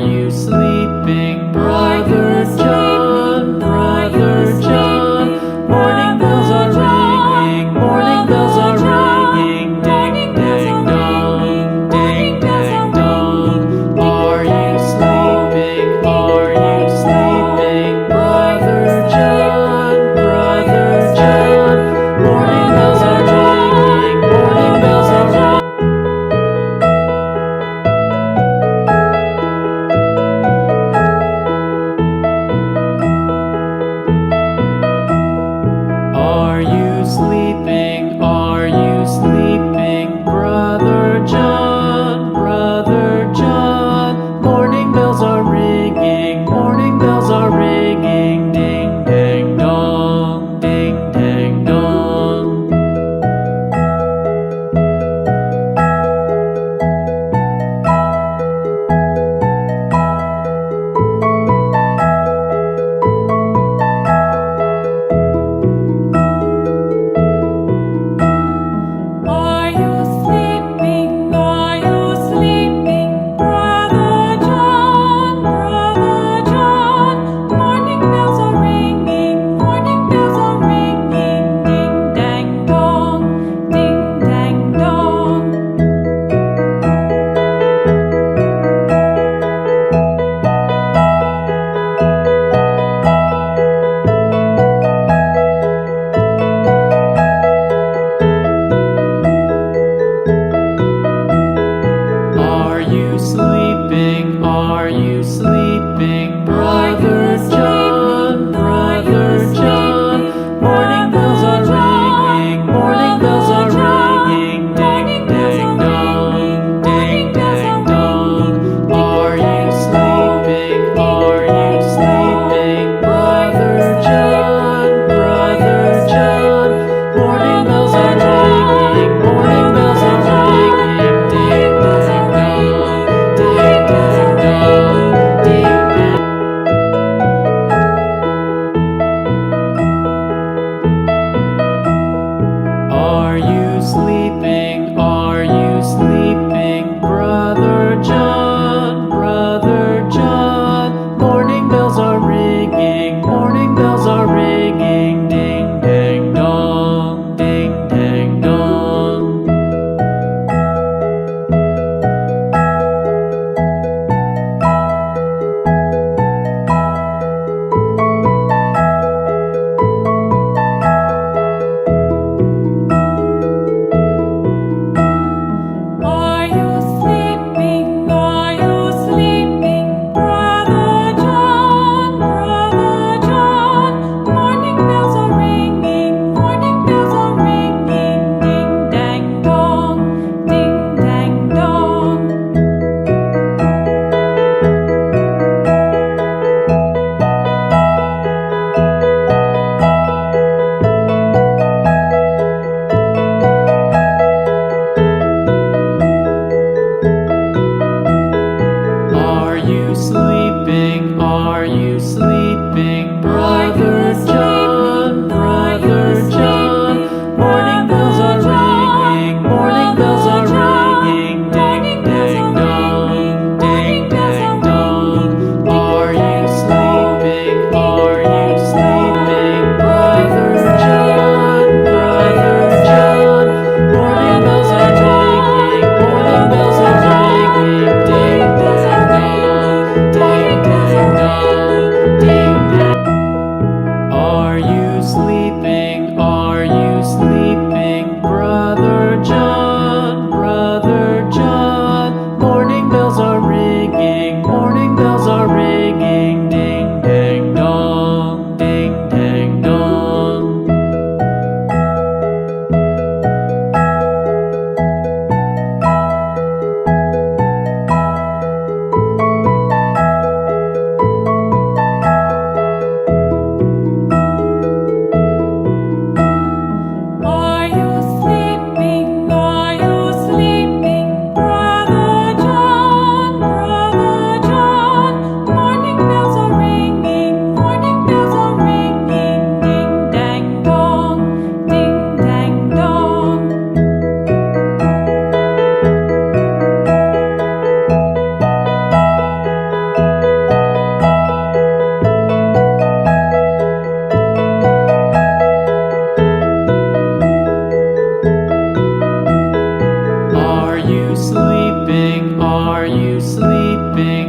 you sleeping, Brother John? Brother John, morning bells are ringing, morning bells are ringing, ding dang dong, ding dang dong. Are you sleeping? Are you sleeping, Brother John? Brother John, morning bells are ringing, morning bells are ringing. Are you sleeping? Are you sleeping, Brother John? Brother John, morning bells are ringing, morning bells are ringing, ding dang dong, ding dang dong. Are you sleeping? Are you sleeping, Brother John? Brother John, morning bells are ringing, morning bells are ringing, ding dang dong, ding dang dong. Are you sleeping? Are you sleeping, Brother John? Brother John, morning bells are ringing, morning bells are ringing, ding dang dong, ding dang dong. Are you sleeping? Are you sleeping, Brother John? Brother John, morning bells are ringing, morning bells are ringing, ding dang dong, ding sleeping?